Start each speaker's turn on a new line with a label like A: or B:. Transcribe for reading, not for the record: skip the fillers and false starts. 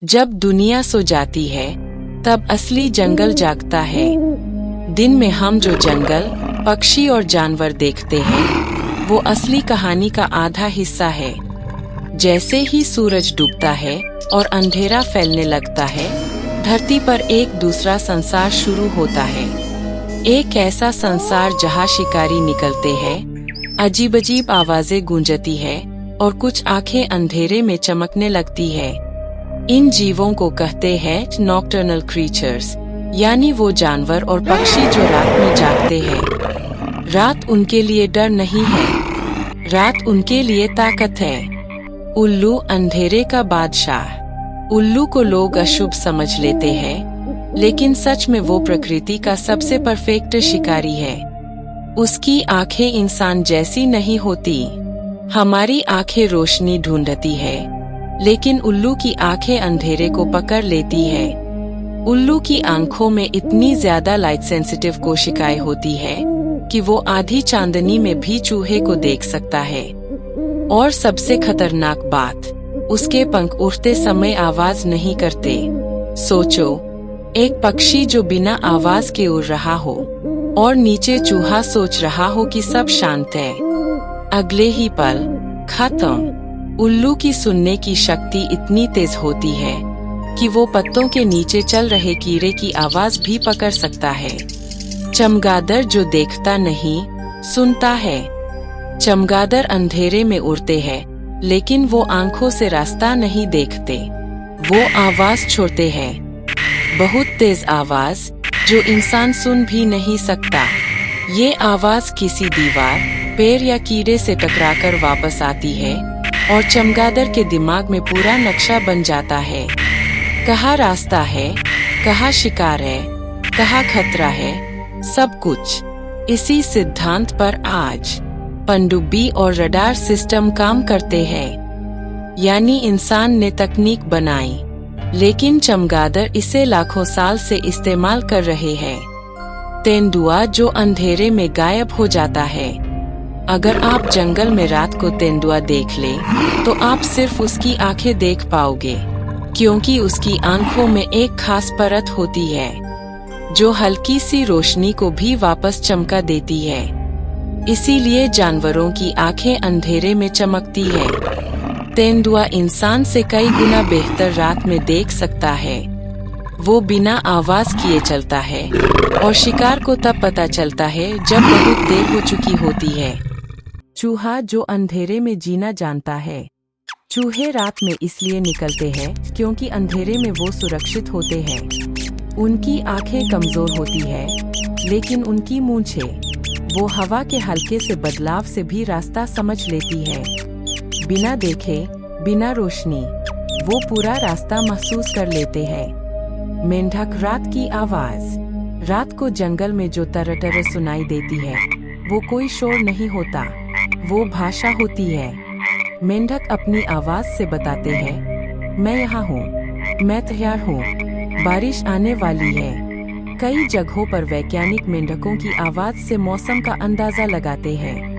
A: जब दुनिया सो जाती है तब असली जंगल जागता है। दिन में हम जो जंगल, पक्षी और जानवर देखते हैं वो असली कहानी का आधा हिस्सा है। जैसे ही सूरज डूबता है और अंधेरा फैलने लगता है, धरती पर एक दूसरा संसार शुरू होता है। एक ऐसा संसार जहाँ शिकारी निकलते हैं, अजीब-अजीब आवाजें गूंजती है और कुछ आंखें अंधेरे में चमकने लगती है। इन जीवों को कहते हैं नॉकटर्नल क्रीचर्स, यानी वो जानवर और पक्षी जो रात में जागते हैं। रात उनके लिए डर नहीं है, रात उनके लिए ताकत है। उल्लू, अंधेरे का बादशाह। उल्लू को लोग अशुभ समझ लेते हैं, लेकिन सच में वो प्रकृति का सबसे परफेक्ट शिकारी है। उसकी आंखें इंसान जैसी नहीं होती। हमारी आंखें रोशनी ढूंढती है, लेकिन उल्लू की आंखें अंधेरे को पकड़ लेती है। उल्लू की आंखों में इतनी ज्यादा लाइट सेंसिटिव कोशिकाएं होती है कि वो आधी चांदनी में भी चूहे को देख सकता है। और सबसे खतरनाक बात, उसके पंख उड़ते समय आवाज नहीं करते। सोचो, एक पक्षी जो बिना आवाज के उड़ रहा हो और नीचे चूहा सोच रहा हो कि सब शांत है। अगले ही पल खत्म। उल्लू की सुनने की शक्ति इतनी तेज होती है कि वो पत्तों के नीचे चल रहे कीड़े की आवाज भी पकड़ सकता है। चमगादड़ जो देखता नहीं, सुनता है। चमगादड़ अंधेरे में उड़ते हैं, लेकिन वो आंखों से रास्ता नहीं देखते। वो आवाज छोड़ते हैं, बहुत तेज आवाज जो इंसान सुन भी नहीं सकता। ये आवाज किसी दीवार, पेड़ या कीड़े से टकराकर वापस आती है और चमगादड़ के दिमाग में पूरा नक्शा बन जाता है। कहाँ रास्ता है, कहाँ शिकार है, कहाँ खतरा है, सब कुछ। इसी सिद्धांत पर आज पनडुब्बी और रडार सिस्टम काम करते हैं। यानी इंसान ने तकनीक बनाई, लेकिन चमगादड़ इसे लाखों साल से इस्तेमाल कर रहे हैं। तेंदुआ जो अंधेरे में गायब हो जाता है। अगर आप जंगल में रात को तेंदुआ देख ले, तो आप सिर्फ उसकी आंखें देख पाओगे, क्योंकि उसकी आंखों में एक खास परत होती है जो हल्की सी रोशनी को भी वापस चमका देती है। इसीलिए जानवरों की आंखें अंधेरे में चमकती है। तेंदुआ इंसान से कई गुना बेहतर रात में देख सकता है। वो बिना आवाज किए चलता है और शिकार को तब पता चलता है जब बहुत देर हो चुकी होती है। चूहा जो अंधेरे में जीना जानता है। चूहे रात में इसलिए निकलते हैं क्योंकि अंधेरे में वो सुरक्षित होते हैं। उनकी आंखें कमजोर होती है, लेकिन उनकी मूंछें, वो हवा के हल्के से बदलाव से भी रास्ता समझ लेती है। बिना देखे, बिना रोशनी, वो पूरा रास्ता महसूस कर लेते हैं। मेंढक रात की आवाज। रात को जंगल में जो तरतर सुनाई देती है, वो कोई शोर नहीं होता, वो भाषा होती है। मेंढक अपनी आवाज से बताते हैं, मैं यहाँ हूँ, मैं तैयार हूँ, बारिश आने वाली है। कई जगहों पर वैज्ञानिक मेंढकों की आवाज से मौसम का अंदाजा लगाते हैं।